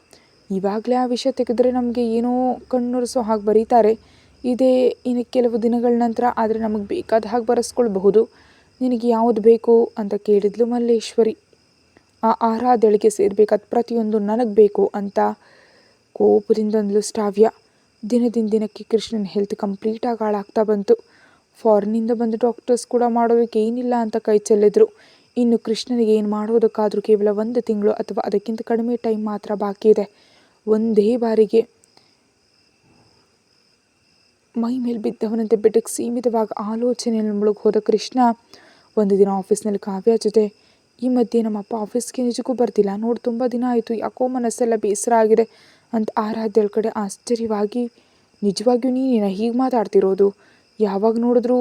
ಇವಾಗಲೇ ಆ ವಿಷಯ ತೆಗೆದ್ರೆ ನಮಗೆ ಏನೋ ಕಣ್ಣೊರೆಸೋ ಹಾಗೆ ಬರೀತಾರೆ, ಇದೇ ಇನ್ನು ಕೆಲವು ದಿನಗಳ ನಂತರ ಆದರೆ ನಮಗೆ ಬೇಕಾದ ಹಾಗೆ ಬರೆಸ್ಕೊಳ್ಬಹುದು. ನಿನಗೆ ಯಾವುದು ಬೇಕು ಅಂತ ಕೇಳಿದ್ಲು ಮಲ್ಲೇಶ್ವರಿ. ಆ ಆರಾಧ್ಯಳಿಗೆ ಸೇರಬೇಕಾದ ಪ್ರತಿಯೊಂದು ನನಗೆ ಬೇಕು ಅಂತ ಕೋಪದಿಂದ ಅಂದ್ಲು ಶ್ರಾವ್ಯ. ದಿನದಿಂದ ದಿನಕ್ಕೆ ಕೃಷ್ಣನ ಹೆಲ್ತ್ ಕಂಪ್ಲೀಟಾಗಿ ಹಾಳಾಗ್ತಾ ಬಂತು. ಫಾರಿನ್ನಿಂದ ಬಂದ ಡಾಕ್ಟರ್ಸ್ ಕೂಡ ಮಾಡೋದಕ್ಕೆ ಏನಿಲ್ಲ ಅಂತ ಕೈ ಚೆಲ್ಲಿದ್ರು. ಇನ್ನು ಕೃಷ್ಣನಿಗೆ ಏನು ಮಾಡೋದಕ್ಕಾದರೂ ಕೇವಲ 1 ತಿಂಗಳು ಅಥವಾ ಅದಕ್ಕಿಂತ ಕಡಿಮೆ ಟೈಮ್ ಮಾತ್ರ ಬಾಕಿ ಇದೆ. ಒಂದೇ ಬಾರಿಗೆ ಮೈ ಮೇಲೆ ಬಿದ್ದವನಂತೆ ಬೆಟ್ಟಕ್ಕೆ ಸೀಮಿತವಾಗಿ ಆಲೋಚನೆಯಲ್ಲಿ ಮುಳುಗಿ ಹೋದ ಕೃಷ್ಣ ಒಂದು ದಿನ ಆಫೀಸ್ನಲ್ಲಿ ಕಾವ್ಯ ಜೊತೆ, ಈ ಮಧ್ಯೆ ನಮ್ಮಪ್ಪ ಆಫೀಸ್ಗೆ ನಿಜಕ್ಕೂ ಬರ್ತಿಲ್ಲ ನೋಡಿ, ತುಂಬ ದಿನ ಆಯಿತು, ಯಾಕೋ ಮನಸ್ಸೆಲ್ಲ ಬೇಸರ ಆಗಿದೆ ಅಂತ ಆರಾಧ್ಯಳ ಕಡೆ ಆಶ್ಚರ್ಯವಾಗಿ, ನಿಜವಾಗಿಯೂ ನೀನೇನ ಹೀಗೆ ಮಾತಾಡ್ತಿರೋದು? ಯಾವಾಗ ನೋಡಿದ್ರೂ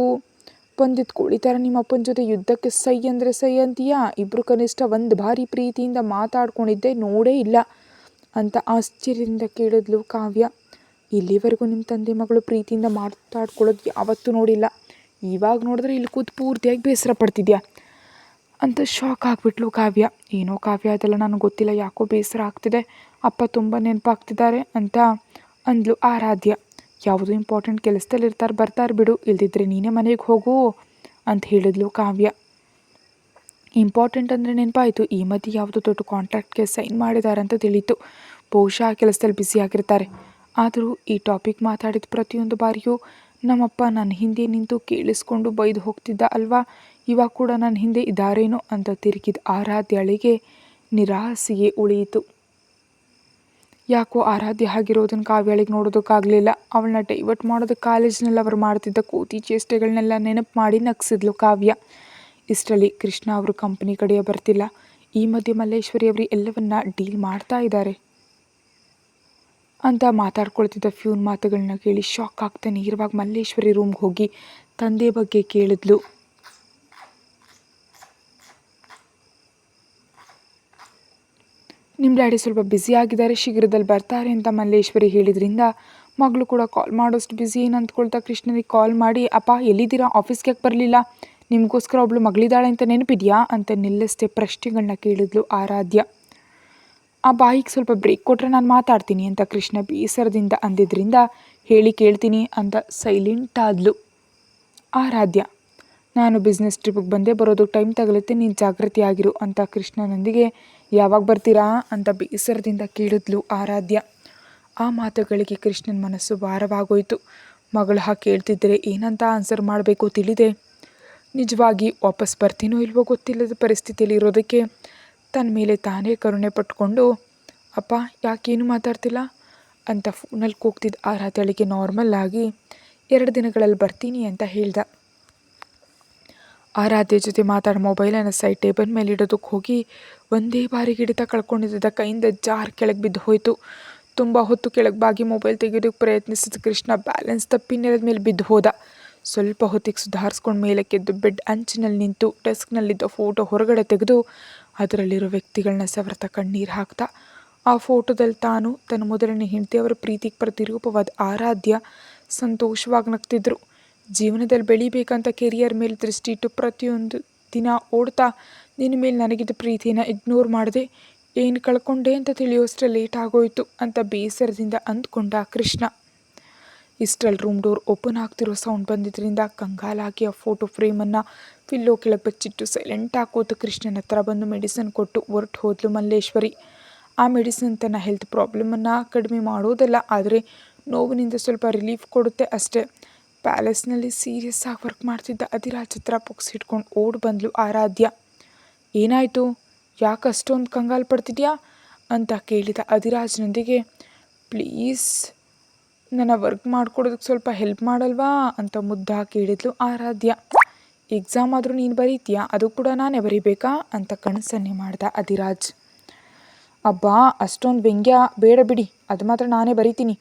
ಬಂದಿದ್ದು ಕೋಳಿ ಥರ ನಿಮ್ಮ ಅಪ್ಪನ ಜೊತೆ ಯುದ್ಧಕ್ಕೆ ಸೈ ಅಂದರೆ ಸೈ ಅಂತೀಯಾ? ಇಬ್ಬರು ಕನಿಷ್ಠ 1 ಬಾರಿ ಪ್ರೀತಿಯಿಂದ ಮಾತಾಡ್ಕೊಂಡಿದ್ದೆ ನೋಡೇ ಇಲ್ಲ ಅಂತ ಆಶ್ಚರ್ಯದಿಂದ ಕೇಳಿದ್ಲು ಕಾವ್ಯ. ಇಲ್ಲಿವರೆಗೂ ನಿಮ್ಮ ತಂದೆ ಮಗಳು ಪ್ರೀತಿಯಿಂದ ಮಾತಾಡ್ಕೊಳ್ಳೋದು ಯಾವತ್ತೂ ನೋಡಿಲ್ಲ, ಇವಾಗ ನೋಡಿದ್ರೆ ಇಲ್ಲಿ ಕೂತು ಪೂರ್ತಿಯಾಗಿ ಬೇಸರ ಪಡ್ತಿದ್ಯಾ ಅಂತ ಶಾಕ್ ಆಗಿಬಿಟ್ಲು ಕಾವ್ಯ. ಏನೋ ಕಾವ್ಯ ಅದೆಲ್ಲ ನನಗೆ ಗೊತ್ತಿಲ್ಲ, ಯಾಕೋ ಬೇಸರ ಆಗ್ತಿದೆ, ಅಪ್ಪ ತುಂಬ ನೆನಪಾಗ್ತಿದ್ದಾರೆ ಅಂತ ಅಂದ್ಲು ಆರಾಧ್ಯ. ಯಾವುದೋ ಇಂಪಾರ್ಟೆಂಟ್ ಕೆಲಸದಲ್ಲಿ ಬರ್ತಾರೆ ಬಿಡು, ಇಲ್ದಿದ್ರೆ ನೀನೇ ಮನೆಗೆ ಹೋಗು ಅಂತ ಹೇಳಿದ್ಲು ಕಾವ್ಯ. ಇಂಪಾರ್ಟೆಂಟ್ ಅಂದರೆ ನೆನಪಾಯಿತು, ಈ ಮಧ್ಯೆ ಯಾವುದೋ ದೊಡ್ಡ ಕಾಂಟ್ರಾಕ್ಟ್ಗೆ ಸೈನ್ ಮಾಡಿದ್ದಾರೆ ಅಂತ ತಿಳಿಯಿತು. ಬಹುಶಃ ಆ ಕೆಲಸದಲ್ಲಿ ಬ್ಯುಸಿಯಾಗಿರ್ತಾರೆ. ಆದರೂ ಈ ಟಾಪಿಕ್ ಮಾತಾಡಿದ ಪ್ರತಿಯೊಂದು ಬಾರಿಯೂ ನಮ್ಮಪ್ಪ ನನ್ನ ಹಿಂದೆ ನಿಂತು ಕೇಳಿಸ್ಕೊಂಡು ಬೈದು ಹೋಗ್ತಿದ್ದ ಅಲ್ವಾ, ಇವಾಗ ಕೂಡ ನನ್ನ ಹಿಂದೆ ಇದ್ದಾರೇನೋ ಅಂತ ತಿರುಗಿದ ಆರಾಧ್ಯಳಿಗೆ ನಿರಾಸೆಯೇ ಉಳಿಯಿತು. ಯಾಕೋ ಆರಾಧ್ಯ ಆಗಿರೋದನ್ನು ಕಾವ್ಯಳಿಗೆ ನೋಡೋದಕ್ಕಾಗಲಿಲ್ಲ. ಅವಳನ್ನ ಡೈವರ್ಟ್ ಮಾಡೋದಕ್ಕೆ ಕಾಲೇಜ್ನಲ್ಲಿ ಅವರು ಮಾಡ್ತಿದ್ದ ಕೋತಿ ಚೇಷ್ಟೆಗಳನ್ನೆಲ್ಲ ನೆನಪು ಮಾಡಿ ನಗಿಸಿದ್ಲು ಕಾವ್ಯ. ಇಷ್ಟರಲ್ಲಿ ಕೃಷ್ಣ ಅವರು ಕಂಪ್ನಿ ಕಡೆಯೇ ಬರ್ತಿಲ್ಲ. ಈ ಮಧ್ಯೆ ಮಲ್ಲೇಶ್ವರಿ ಅವರು ಎಲ್ಲವನ್ನ ಡೀಲ್ ಮಾಡ್ತಾ ಇದ್ದಾರೆ ಅಂತ ಮಾತಾಡ್ಕೊಳ್ತಿದ್ದ ಫ್ಯೂನ್ ಮಾತುಗಳನ್ನ ಕೇಳಿ ಶಾಕ್ ಆಗ್ತಾನೆ ನೇರವಾಗಿ ಮಲ್ಲೇಶ್ವರಿ ರೂಮ್ಗೆ ಹೋಗಿ ತಂದೆ ಬಗ್ಗೆ ಕೇಳಿದ್ಲು. ನಿಮ್ಮ ಡ್ಯಾಡಿ ಸ್ವಲ್ಪ ಬ್ಯುಸಿ ಆಗಿದ್ದಾರೆ, ಶೀಘ್ರದಲ್ಲಿ ಬರ್ತಾರೆ ಅಂತ ಮಲ್ಲೇಶ್ವರಿ ಹೇಳಿದ್ರಿಂದ ಮಗಳು ಕೂಡ ಕಾಲ್ ಮಾಡೋಷ್ಟು ಬ್ಯುಸಿ ಏನು ಅಂದ್ಕೊಳ್ತಾ ಕೃಷ್ಣನಿಗೆ ಕಾಲ್ ಮಾಡಿ, ಅಪ್ಪ ಎಲ್ಲಿದ್ದೀರಾ, ಆಫೀಸ್ಗೆ ಯಾಕೆ ಬರಲಿಲ್ಲ, ನಿಮಗೋಸ್ಕರ ಒಬ್ಳು ಮಗಳಿದ್ದಾಳೆ ಅಂತ ನೆನಪಿದೆಯಾ ಅಂತ ನಿಲ್ಲಿಸದೆ ಪ್ರಶ್ನೆಗಳನ್ನ ಕೇಳಿದ್ಲು ಆರಾಧ್ಯ. ಆ ಬಾಯಿಗೆ ಸ್ವಲ್ಪ ಬ್ರೇಕ್ ಕೊಟ್ಟರೆ ನಾನು ಮಾತಾಡ್ತೀನಿ ಅಂತ ಕೃಷ್ಣ ಬೇಸರದಿಂದ ಅಂದಿದ್ರಿಂದ ಹೇಳಿ ಕೇಳ್ತೀನಿ ಅಂತ ಸೈಲೆಂಟ್ ಆದ್ಲು ಆರಾಧ್ಯ. ನಾನು ಬಿಸ್ನೆಸ್ ಟ್ರಿಪ್ಪಿಗೆ ಬಂದೇ ಬರೋದಕ್ಕೆ ಟೈಮ್ ತಗಲುತ್ತೆ, ನೀನು ಜಾಗೃತಿ ಆಗಿರು ಅಂತ ಕೃಷ್ಣನೊಂದಿಗೆ ಯಾವಾಗ ಬರ್ತೀರಾ ಅಂತ ಬೇಸರದಿಂದ ಕೇಳಿದ್ಲು ಆರಾಧ್ಯ. ಆ ಮಾತುಗಳಿಗೆ ಕೃಷ್ಣನ ಮನಸ್ಸು ಭಾರವಾಗೋಯ್ತು. ಮಗಳು ಹಾಗೆ ಕೇಳ್ತಿದ್ದರೆ ಏನಂತ ಆನ್ಸರ್ ಮಾಡಬೇಕು ತಿಳಿದೆ. ನಿಜವಾಗಿ ವಾಪಸ್ ಬರ್ತೀನೋ ಇಲ್ವೋ ಗೊತ್ತಿಲ್ಲದ ಪರಿಸ್ಥಿತಿಯಲ್ಲಿ ಇರೋದಕ್ಕೆ ತನ್ನ ಮೇಲೆ ತಾನೇ ಕರುಣೆ ಪಟ್ಕೊಂಡು, ಅಪ್ಪ ಯಾಕೇನು ಮಾತಾಡ್ತಿಲ್ಲ ಅಂತ ಫೋನಲ್ಲಿ ಕೂಗ್ತಿದ್ದ ಆರಾಧ್ಯಳಿಗೆ ನಾರ್ಮಲ್ ಆಗಿ 2 ದಿನಗಳಲ್ಲಿ ಬರ್ತೀನಿ ಅಂತ ಹೇಳ್ದ. ಆರಾಧ್ಯ ಜೊತೆ ಮಾತಾಡೋ ಮೊಬೈಲನ್ನು ಸೈಡ್ ಟೇಬಲ್ ಮೇಲೆ ಇಡೋದಕ್ಕೆ ಹೋಗಿ ಒಂದೇ ಬಾರಿ ಹಿಡಿತ ಕಳ್ಕೊಂಡಿದ್ದ ಕೈಯಿಂದ ಜಾರ್ ಕೆಳಗೆ ಬಿದ್ದು ಹೋಯಿತು. ತುಂಬ ಹೊತ್ತು ಕೆಳಗೆ ಬಾಗಿ ಮೊಬೈಲ್ ತೆಗೆಯೋದಕ್ಕೆ ಪ್ರಯತ್ನಿಸಿದ ಕೃಷ್ಣ ಬ್ಯಾಲೆನ್ಸ್ ತಪ್ಪಿ ನೆಲದ ಮೇಲೆ ಬಿದ್ದು ಹೋದ. ಸ್ವಲ್ಪ ಹೊತ್ತಿಗೆ ಸುಧಾರಿಸ್ಕೊಂಡು ಮೇಲಕ್ಕೆದ್ದು ಬೆಡ್ ಅಂಚಿನಲ್ಲಿ ನಿಂತು ಡೆಸ್ಕ್ನಲ್ಲಿದ್ದ ಫೋಟೋ ಹೊರಗಡೆ ತೆಗೆದು ಅದರಲ್ಲಿರೋ ವ್ಯಕ್ತಿಗಳನ್ನ ಸವರ್ತ ಕಣ್ಣೀರು ಹಾಕ್ತಾ. ಆ ಫೋಟೋದಲ್ಲಿ ತಾನು, ತನ್ನ ಮೊದಲನೇ ಹೆಂಡತಿಯವರ ಪ್ರೀತಿಗೆ ಪ್ರತಿರೂಪವಾದ ಆರಾಧ್ಯ ಸಂತೋಷವಾಗಿ ನಗ್ತಿದ್ರು. ಜೀವನದಲ್ಲಿ ಬೆಳಿಬೇಕಂತ ಕೆರಿಯರ್ ಮೇಲೆ ದೃಷ್ಟಿ ಇಟ್ಟು ಪ್ರತಿಯೊಂದು ದಿನ ಓಡ್ತಾ ನಿನ್ನ ಮೇಲೆ ನನಗಿದ್ದ ಪ್ರೀತಿನ ಇಗ್ನೋರ್ ಮಾಡಿದೆ, ಏನು ಕಳ್ಕೊಂಡೆ ಅಂತ ತಿಳಿಯೋಷ್ಟೇ ಲೇಟ್ ಆಗೋಯ್ತು ಅಂತ ಬೇಸರದಿಂದ ಅಂದ್ಕೊಂಡ ಕೃಷ್ಣ. ಇಷ್ಟರಲ್ಲಿ ರೂಮ್ ಡೋರ್ ಓಪನ್ ಆಗ್ತಿರೋ ಸೌಂಡ್ ಬಂದಿದ್ದರಿಂದ ಕಂಗಾಲಾಗಿ ಆ ಫೋಟೋ ಫ್ರೇಮನ್ನು ಪಿಲ್ಲೋ ಕೆಳಗೆ ಬಚ್ಚಿಟ್ಟು ಸೈಲೆಂಟಾಗಿ ಕೂತು ಕೃಷ್ಣನ ಹತ್ರ ಬಂದು ಮೆಡಿಸಿನ್ ಕೊಟ್ಟು ಹೊರಟು ಹೋದ್ಲು ಮಲ್ಲೇಶ್ವರಿ. ಆ ಮೆಡಿಸಿನ್ ತನ್ನ ಹೆಲ್ತ್ ಪ್ರಾಬ್ಲಮನ್ನು ಕಡಿಮೆ ಮಾಡೋದಲ್ಲ, ಆದರೆ ನೋವಿನಿಂದ ಸ್ವಲ್ಪ ರಿಲೀಫ್ ಕೊಡುತ್ತೆ ಅಷ್ಟೇ. ಪ್ಯಾಲೇಸ್ನಲ್ಲಿ ಸೀರಿಯಸ್ ಆಗಿ ವರ್ಕ್ ಮಾಡ್ತಿದ್ದ ಅಧಿರಾಜ್ ಹತ್ರ ಬುಕ್ಸ್ ಹಿಡ್ಕೊಂಡು ಓಡಿ ಬಂದ್ಲು ಆರಾಧ್ಯ. ಏನಾಯಿತು, ಯಾಕೆ ಅಷ್ಟೊಂದು ಕಂಗಾಲು ಪಡ್ತಿದ್ಯಾ ಅಂತ ಕೇಳಿದ ಅಧಿರಾಜ್ನೊಂದಿಗೆ. ಪ್ಲೀಸ್ ನನ್ನ ವರ್ಕ್ ಮಾಡ್ಕೊಡೋದಕ್ಕೆ ಸ್ವಲ್ಪ ಹೆಲ್ಪ್ ಮಾಡಲ್ವಾ ಅಂತ ಮುದ್ದಾಗಿ ಕೇಳಿದ್ಲು ಆರಾಧ್ಯ. ಎಕ್ಸಾಮ್ ಆದರೂ ನೀನು ಬರೀತೀಯಾ, ಅದು ಕೂಡ ನಾನೇ ಬರೀಬೇಕಾ ಅಂತ ಕನಸನ್ನೇ ಮಾಡ್ದ ಅಧಿರಾಜ್. ಅಬ್ಬಾ ಅಷ್ಟೊಂದು ವ್ಯಂಗ್ಯ ಬೇಡ ಬಿಡಿ, ಅದು ಮಾತ್ರ ನಾನೇ ಬರೀತೀನಿ,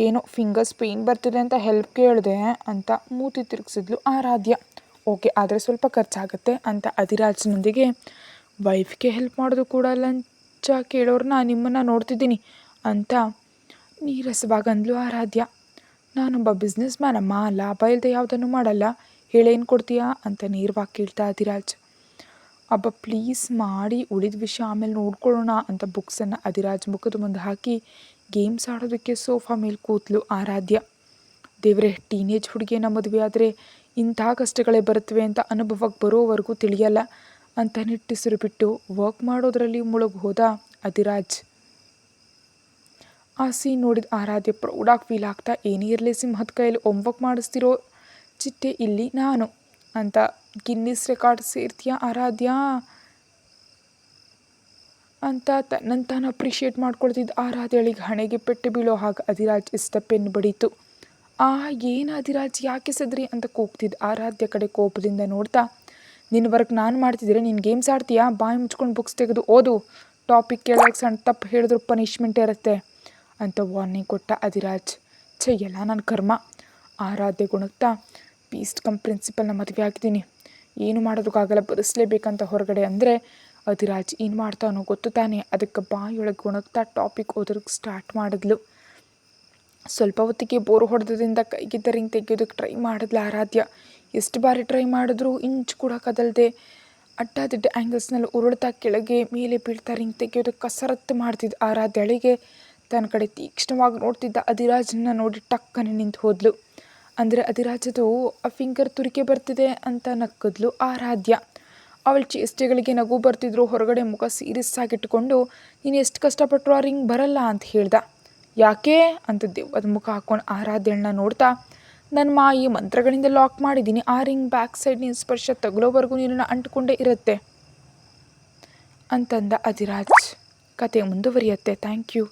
ಏನೋ ಫಿಂಗರ್ಸ್ ಪೇಯ್ನ್ ಬರ್ತಿದೆ ಅಂತ ಹೆಲ್ಪ್ ಕೇಳಿದೆ ಅಂತ ಮೂತಿ ತಿರುಗಿಸಿದ್ಲು ಆರಾಧ್ಯ. ಓಕೆ, ಆದರೆ ಸ್ವಲ್ಪ ಖರ್ಚಾಗುತ್ತೆ ಅಂತ ಅಧಿರಾಜ್ನೊಂದಿಗೆ. ವೈಫ್ಗೆ ಹೆಲ್ಪ್ ಮಾಡೋದು ಕೂಡ ಲಂಚ ಕೇಳೋರನ್ನ ನಿಮ್ಮನ್ನು ನೋಡ್ತಿದ್ದೀನಿ ಅಂತ ನೀರಸವಾಗಿ ಅಂದ್ಲು ಆರಾಧ್ಯ. ನಾನೊಬ್ಬ ಬಿಸ್ನೆಸ್ ಮ್ಯಾನ್ ಅಮ್ಮ, ಲಾಭ ಇಲ್ಲದೆ ಯಾವುದನ್ನು ಮಾಡಲ್ಲ, ಹೇಳೇನು ಕೊಡ್ತೀಯಾ ಅಂತ ನೇರವಾಗಿ ಕೇಳ್ತಾ ಅಧಿರಾಜ್. ಅಬ್ಬ ಪ್ಲೀಸ್ ಮಾಡಿ, ಉಳಿದ ವಿಷಯ ಆಮೇಲೆ ನೋಡ್ಕೊಳ್ಳೋಣ ಅಂತ ಬುಕ್ಸನ್ನು ಅಧಿರಾಜ್ ಮುಖದ ಮುಂದೆ ಹಾಕಿ ಗೇಮ್ಸ್ ಆಡೋದಕ್ಕೆ ಸೋಫಾ ಮೇಲೆ ಕೂತ್ಲು ಆರಾಧ್ಯ. ದೇವ್ರೆ, ಟೀನೇಜ್ ಹುಡುಗಿಯನ್ನ ಮದುವೆ ಆದರೆ ಇಂಥ ಕಷ್ಟಗಳೇ ಬರುತ್ತವೆ ಅಂತ ಅನುಭವಕ್ಕೆ ಬರೋವರೆಗೂ ತಿಳಿಯಲ್ಲ ಅಂತ ನಿಟ್ಟುಸಿರು ಬಿಟ್ಟು ವರ್ಕ್ ಮಾಡೋದ್ರಲ್ಲಿ ಮುಳುಗಿ ಹೋದ ಅಧಿರಾಜ್. ಆ ಸೀನ್ ನೋಡಿದ ಆರಾಧ್ಯ ಪ್ರೌಡಾಗಿ ಫೀಲ್ ಆಗ್ತಾ, ಏನೇ ಇರಲಿ ಸಿಂಹದ ಕೈಯಲ್ಲಿ ಹೋಮ್ವರ್ಕ್ ಮಾಡಿಸ್ತಿರೋ ಚಿಟ್ಟೆ ಇಲ್ಲಿ ನಾನು ಅಂತ ಗಿನ್ನಿಸ್ ರೆಕಾರ್ಡ್ ಸೇರ್ತೀಯಾ ಆರಾಧ್ಯ ಅಂತ ತನ್ನಂತಾನು ಅಪ್ರಿಷಿಯೇಟ್ ಮಾಡ್ಕೊಳ್ತಿದ್ದ ಆರಾಧ್ಯಳಿಗೆ ಹಣೆಗೆ ಪೆಟ್ಟು ಬೀಳೋ ಹಾಗೆ ಅಧಿರಾಜ್ ಇಷ್ಟ ಪೆನ್ ಬಡೀತು. ಏನು ಅಧಿರಾಜ್ ಯಾಕೆ ಸದ್ರಿ ಅಂತ ಕೂಗ್ತಿದ್ದ ಆರಾಧ್ಯ ಕಡೆ ಕೋಪದಿಂದ ನೋಡ್ತಾ, ನಿನ್ನ ವರ್ಕ್ ನಾನು ಮಾಡ್ತಿದ್ರೆ ನೀನು ಗೇಮ್ಸ್ ಆಡ್ತೀಯಾ, ಬಾಯಿ ಮುಚ್ಕೊಂಡು ಬುಕ್ಸ್ ತೆಗೆದು ಓದು, ಟಾಪಿಕ್ ಕೇಳೋಕೆ ಸಣ್ಣ ತಪ್ಪು ಹೇಳಿದ್ರು ಪನಿಷ್ಮೆಂಟ್ ಇರುತ್ತೆ ಅಂತ ವಾರ್ನಿಂಗ್ ಕೊಟ್ಟ ಅಧಿರಾಜ್. ಎಲ್ಲ ನನ್ನ ಕರ್ಮ. ಆರಾಧ್ಯ ಗುಣಗ್ತಾ, ಬೀಸ್ಟ್ ಕಮ್ ಪ್ರಿನ್ಸಿಪಲ್ನ ಮದುವೆ ಆಗಿದ್ದೀನಿ, ಏನು ಮಾಡೋದಕ್ಕಾಗಲ್ಲ, ಬರೆಸಲೇಬೇಕಂತ ಹೊರಗಡೆ ಅಂದರೆ ಅಧಿರಾಜ್ ಏನು ಮಾಡ್ತಾನೋ ಗೊತ್ತು ತಾನೆ. ಅದಕ್ಕೆ ಬಾಯೊಳಗೆ ಗುಣಗ್ತಾ ಟಾಪಿಕ್ ಓದೋದಕ್ಕೆ ಸ್ಟಾರ್ಟ್ ಮಾಡಿದ್ಲು. ಸ್ವಲ್ಪ ಹೊತ್ತಿಗೆ ಬೋರ್ ಹೊಡೆದ್ರಿಂದ ಕೈಗಿದ್ದ ರಿಂಗ್ ತೆಗೆಯೋದಕ್ಕೆ ಟ್ರೈ ಮಾಡಿದ್ಲು ಆರಾಧ್ಯ. ಎಷ್ಟು ಬಾರಿ ಟ್ರೈ ಮಾಡಿದ್ರೂ ಇಂಚು ಕೂಡ ಕದಲ್ದೆ ಅಡ್ಡದಿಡ್ಡ ಆ್ಯಂಗಲ್ಸ್ನಲ್ಲಿ ಉರುಳ್ತಾ ಕೆಳಗೆ ಮೇಲೆ ಬೀಳ್ತಾ ರಿಂಗ್ ತೆಗೆಯೋದಕ್ಕೆ ಕಸರತ್ತು ಮಾಡ್ತಿದ್ದ ಆರಾಧ್ಯಳಿಗೆ ತನ್ನ ಕಡೆ ತೀಕ್ಷ್ಣವಾಗಿ ನೋಡ್ತಿದ್ದ ಅಧಿರಾಜನ್ನ ನೋಡಿ ಟಕ್ಕನೆ ನಿಂತು ಹೋದ್ಲು. ಅಂದರೆ ಅಧಿರಾಜದು ಆ ಫಿಂಗರ್ ತುರಿಕೆ ಬರ್ತಿದೆ ಅಂತ ನಕ್ಕದ್ಲು ಆರಾಧ್ಯ. ಅವಳ ಚೇಷ್ಟೆಗಳಿಗೆ ನಗು ಬರ್ತಿದ್ರು. ಹೊರಗಡೆ ಮುಖ ಸೀರಿಯಸ್ ಆಗಿಟ್ಕೊಂಡು, ನೀನು ಎಷ್ಟು ಕಷ್ಟಪಟ್ಟರು ಆ ರಿಂಗ್ ಬರಲ್ಲ ಅಂತ ಹೇಳ್ದ. ಯಾಕೆ ಅಂತ ದೆವ್ವದ ಮುಖ ಹಾಕ್ಕೊಂಡು ಆರಾಧ್ಯಳನ್ನ ನೋಡ್ತಾ, ನನ್ನ ಮಾಯಿ ಮಂತ್ರಗಳಿಂದ ಲಾಕ್ ಮಾಡಿದ್ದೀನಿ, ಆ ರಿಂಗ್ ಬ್ಯಾಕ್ ಸೈಡ್ ನಿನ್ನ ಸ್ಪರ್ಶ ತಗುಲೋವರೆಗೂ ನೀನನ್ನು ಅಂಟ್ಕೊಂಡೇ ಇರುತ್ತೆ ಅಂತಂದ ಅಧಿರಾಜ್. ಕತೆ ಮುಂದುವರಿಯುತ್ತೆ. Thank you.